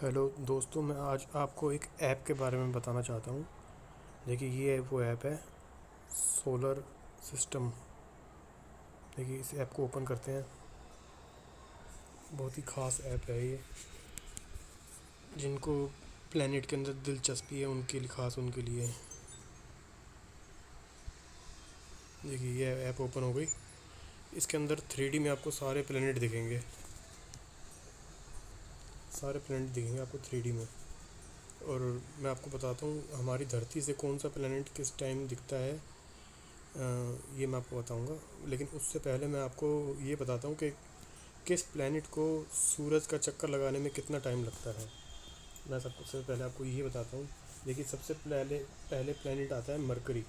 Hello दोस्तों, मैं आज आपको एक ऐप के बारे में बताना चाहता हूँ। देखिए, ये वो ऐप है सोलर सिस्टम। देखिए, इस ऐप को ओपन करते हैं। बहुत ही ख़ास ऐप है ये। जिनको प्लैनेट के अंदर दिलचस्पी है उनके लिए, ख़ास उनके लिए। देखिए, ये ऐप ओपन हो गई। इसके अंदर 3D में आपको सारे प्लैनेट दिखेंगे। सारे प्लैनेट दिखेंगे आपको 3D में। और मैं आपको बताता हूँ हमारी धरती से कौन सा प्लैनेट किस टाइम दिखता है। ये मैं आपको बताऊंगा, लेकिन उससे पहले मैं आपको ये बताता हूँ कि किस प्लैनेट को सूरज का चक्कर लगाने में कितना टाइम लगता है। मैं सबसे पहले आपको ये बताता हूँ। देखिए, सबसे पहले पहले प्लैनेट आता है मरकरी।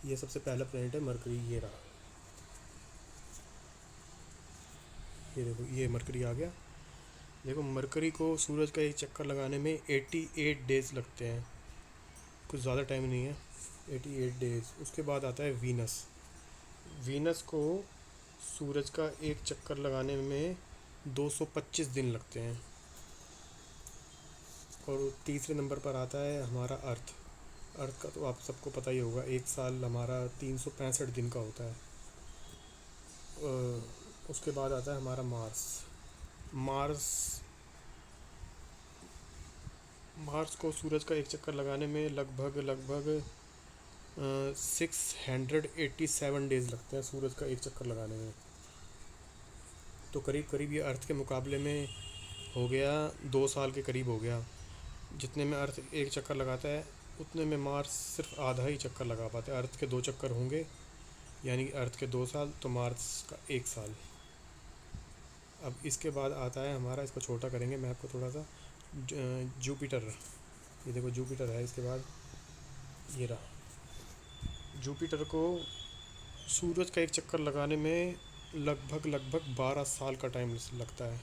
ये सबसे पहला प्लैनेट है मरकरी। ये रहा। ये देखो, ये मरकरी आ गया। देखो, मरकरी को सूरज का एक चक्कर लगाने में 88 डेज़ लगते हैं। कुछ ज़्यादा टाइम नहीं है, 88 डेज़। उसके बाद आता है वीनस। वीनस को सूरज का एक चक्कर लगाने में 225 दिन लगते हैं। और तीसरे नंबर पर आता है हमारा अर्थ। अर्थ का तो आप सबको पता ही होगा, एक साल हमारा 365 दिन का होता है। उसके बाद आता है हमारा मार्स। मार्स मार्स को सूरज का एक चक्कर लगाने में लगभग लगभग 687 डेज़ लगते हैं सूरज का एक चक्कर लगाने में। तो करीब करीब ये अर्थ के मुकाबले में हो गया, 2 साल के करीब हो गया। जितने में अर्थ एक चक्कर लगाता है उतने में मार्स सिर्फ आधा ही चक्कर लगा पाते हैं। अर्थ के 2 चक्कर होंगे, यानी कि अर्थ के 2 साल, तो मार्स का 1 साल। अब इसके बाद आता है हमारा, इसको छोटा करेंगे, मैं आपको थोड़ा सा जुपिटर। ये देखो, जुपिटर है। इसके बाद ये रहा। जुपिटर को सूरज का एक चक्कर लगाने में लगभग लगभग 12 साल का टाइम लगता है।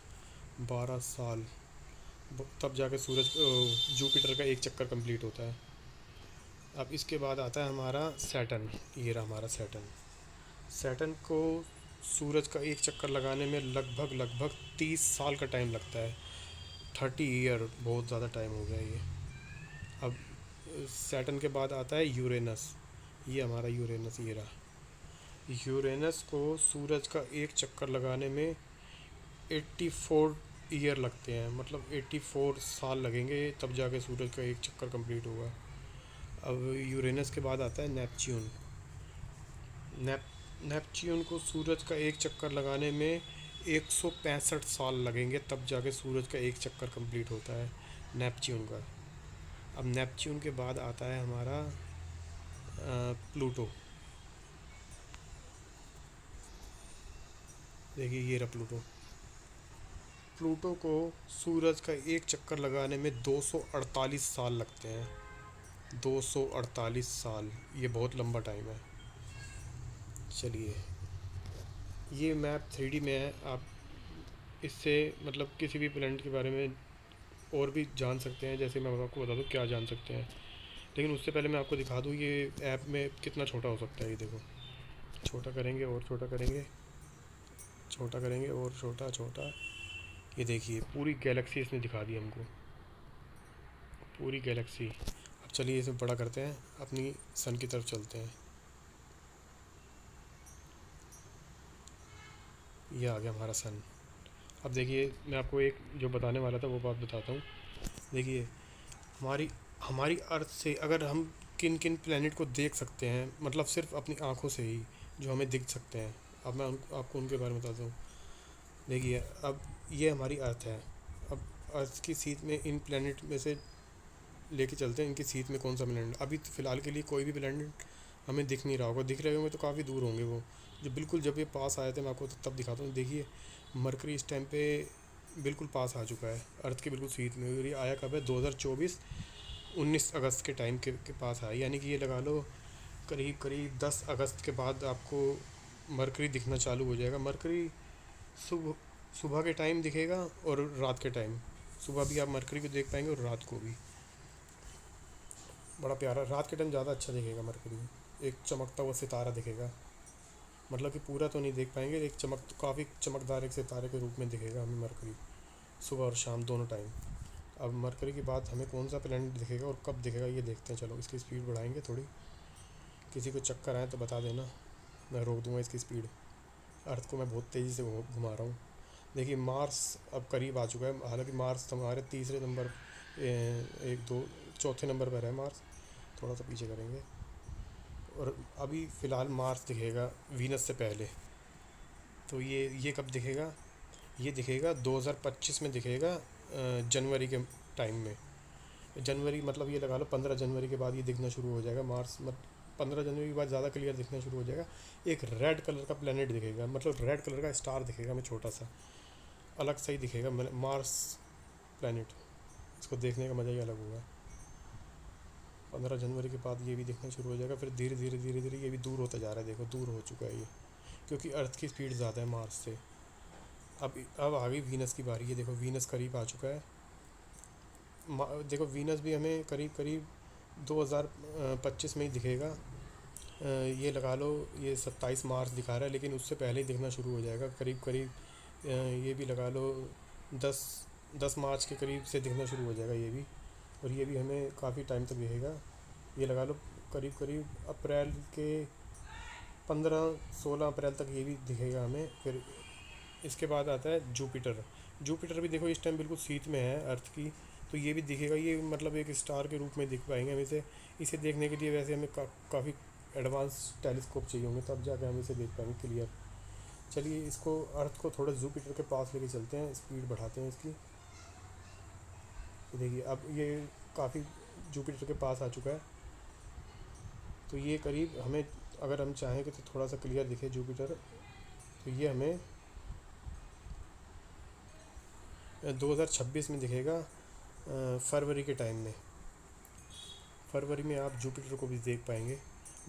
12 साल। तब जाके सूरज जुपिटर का एक चक्कर कंप्लीट होता है। अब इसके बाद आता है हमारा सैटर्न। ये रहा हमारा सैटर्न। सैटर्न को सूरज का एक चक्कर लगाने में लगभग लगभग 30 साल का टाइम लगता है। 30 ईयर, बहुत ज़्यादा टाइम हो गया ये। अब सैटर्न के बाद आता है यूरेनस। ये हमारा यूरेनस। ये रहा। यूरेनस को सूरज का एक चक्कर लगाने में 84 ईयर लगते हैं, मतलब 84 साल लगेंगे, तब जाके सूरज का एक चक्कर कंप्लीट होगा। अब यूरेनस के बाद आता है नेपच्यून। नेपच्यून को सूरज का एक चक्कर लगाने में 165 साल लगेंगे, तब जाके सूरज का एक चक्कर कंप्लीट होता है नेपच्यून का। अब नेपच्यून के बाद आता है हमारा प्लूटो। देखिए, ये रहा प्लूटो। प्लूटो को सूरज का एक चक्कर लगाने में 248 साल लगते हैं। 248 साल, ये बहुत लंबा टाइम है। चलिए, ये मैप 3D में है। आप इससे मतलब किसी भी प्लेनेट के बारे में और भी जान सकते हैं। जैसे मैं आपको बता दूं क्या जान सकते हैं, लेकिन उससे पहले मैं आपको दिखा दूं ये ऐप में कितना छोटा हो सकता है। ये देखो, छोटा करेंगे और छोटा करेंगे, छोटा करेंगे और छोटा छोटा। ये देखिए, पूरी गैलेक्सी इसने दिखा दी हमको, पूरी गैलेक्सी। अब चलिए इसे बड़ा करते हैं, अपनी सन की तरफ चलते हैं। ये आ गया हमारा सन। अब देखिए, मैं आपको एक जो बताने वाला था वो बात बताता हूँ। देखिए, हमारी हमारी अर्थ से अगर हम किन किन प्लेनेट को देख सकते हैं, मतलब सिर्फ अपनी आँखों से ही जो हमें दिख सकते हैं। अब मैं आपको उनके बारे में बताता हूँ। देखिए, अब ये हमारी अर्थ है। अब अर्थ की सीध में इन प्लेनेट में से लेके चलते हैं, इनकी सीध में कौन सा प्लेनेट। अभी तो फ़िलहाल के लिए कोई भी प्लेनेट हमें दिख नहीं रहा होगा। दिख रहे होंगे तो काफ़ी दूर होंगे वो। जो बिल्कुल जब ये पास आए थे, मैं आपको तब दिखाता हूँ। देखिए, मरकरी इस टाइम पे बिल्कुल पास आ चुका है अर्थ के बिल्कुल सीध में। और ये आया कब है? 2024 19 अगस्त के टाइम के पास आया। यानी कि ये लगा लो करीब करीब 10 अगस्त के बाद आपको मरकरी दिखना चालू हो जाएगा। मरकरी सुबह सुबह के टाइम दिखेगा और रात के टाइम। सुबह भी आप मरकरी को देख पाएंगे और रात को भी। बड़ा प्यारा, रात के टाइम ज़्यादा अच्छा दिखेगा मरकरी। एक चमकता हुआ सितारा दिखेगा। मतलब कि पूरा तो नहीं देख पाएंगे, एक काफ़ी चमकदार एक सितारे के रूप में दिखेगा हमें मरकरी, सुबह और शाम दोनों टाइम। अब मरकरी के बाद हमें कौन सा प्लैनेट दिखेगा और कब दिखेगा ये देखते हैं। चलो इसकी स्पीड बढ़ाएंगे थोड़ी, किसी को चक्कर आए तो बता देना, मैं रोक दूंगा इसकी स्पीड। अर्थ को मैं बहुत तेज़ी से घुमा रहा हूँ। देखिए मार्स अब करीब आ चुका है, हालांकि मार्स हमारे तीसरे नंबर, एक दो चौथे नंबर पर है मार्स, थोड़ा सा पीछे करेंगे। और अभी फ़िलहाल मार्स दिखेगा वीनस से पहले। तो ये कब दिखेगा? ये दिखेगा 2025 में दिखेगा, जनवरी के टाइम में। जनवरी मतलब ये लगा लो 15 जनवरी के बाद ये दिखना शुरू हो जाएगा मार्स। 15 जनवरी के बाद ज़्यादा क्लियर दिखना शुरू हो जाएगा। एक रेड कलर का प्लेनेट दिखेगा, मतलब रेड कलर का स्टार दिखेगा हमें, छोटा सा अलग सा ही दिखेगा मार्स प्लेनेट। इसको देखने का मज़ा ही अलग होगा। 15 जनवरी के बाद ये भी दिखना शुरू हो जाएगा। फिर धीरे धीरे धीरे धीरे ये भी दूर होता जा रहा है, देखो दूर हो चुका है ये, क्योंकि अर्थ की स्पीड ज़्यादा है मार्स से। अब आ गई वीनस की बारी है। देखो वीनस करीब आ चुका है। देखो वीनस भी हमें करीब करीब 2025 में ही दिखेगा। ये लगा लो ये 27 मार्च दिखा रहा है, लेकिन उससे पहले ही दिखना शुरू हो जाएगा करीब करीब। ये भी लगा लो 10 मार्च के करीब से दिखना शुरू हो जाएगा ये भी। और ये भी हमें काफ़ी टाइम तक दिखेगा। ये लगा लो करीब करीब अप्रैल के 15-16 अप्रैल तक ये भी दिखेगा हमें। फिर इसके बाद आता है जुपिटर। जुपिटर भी देखो इस टाइम बिल्कुल शीत में है अर्थ की, तो ये भी दिखेगा। ये मतलब एक स्टार के रूप में दिख पाएंगे हम इसे। इसे देखने के लिए वैसे हमें काफ़ी एडवांस टेलीस्कोप चाहिए होंगे, तब जाकर हम इसे देख पाएंगे क्लियर। चलिए इसको अर्थ को थोड़ा जुपिटर के पास लेके चलते हैं, स्पीड बढ़ाते हैं इसकी। देखिए अब ये काफ़ी जुपिटर के पास आ चुका है। तो ये करीब हमें, अगर हम चाहें कि तो थोड़ा सा क्लियर दिखे जुपिटर, तो ये हमें 2026 में दिखेगा, फरवरी के टाइम में। फरवरी में आप जुपिटर को भी देख पाएंगे।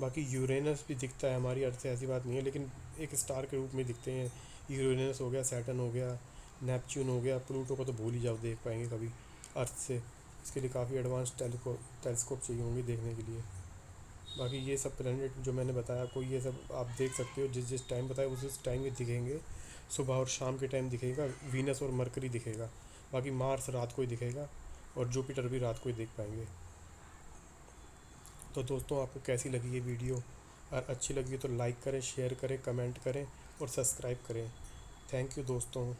बाकी यूरेनस भी दिखता है हमारी अर्थ से, ऐसी बात नहीं है, लेकिन एक स्टार के रूप में दिखते हैं। यूरेनस हो गया, सैटर्न हो गया, नेपच्यून हो गया, प्लूटो को तो भूल ही जाओ, देख पाएंगे कभी अर्थ से। इसके लिए काफ़ी एडवांस टेलीस्कोप चाहिए होंगे देखने के लिए। बाकी ये सब प्लैनेट जो मैंने बताया आपको, ये सब आप देख सकते हो, जिस जिस टाइम बताया उस टाइम में दिखेंगे। सुबह और शाम के टाइम दिखेगा वीनस और मरकरी दिखेगा। बाकी मार्स रात को ही दिखेगा, और जुपिटर भी रात को ही देख पाएंगे। तो दोस्तों आपको कैसी लगी ये वीडियो? अगर अच्छी लगी तो लाइक करें, शेयर करें, कमेंट करें और सब्सक्राइब करें। थैंक यू दोस्तों।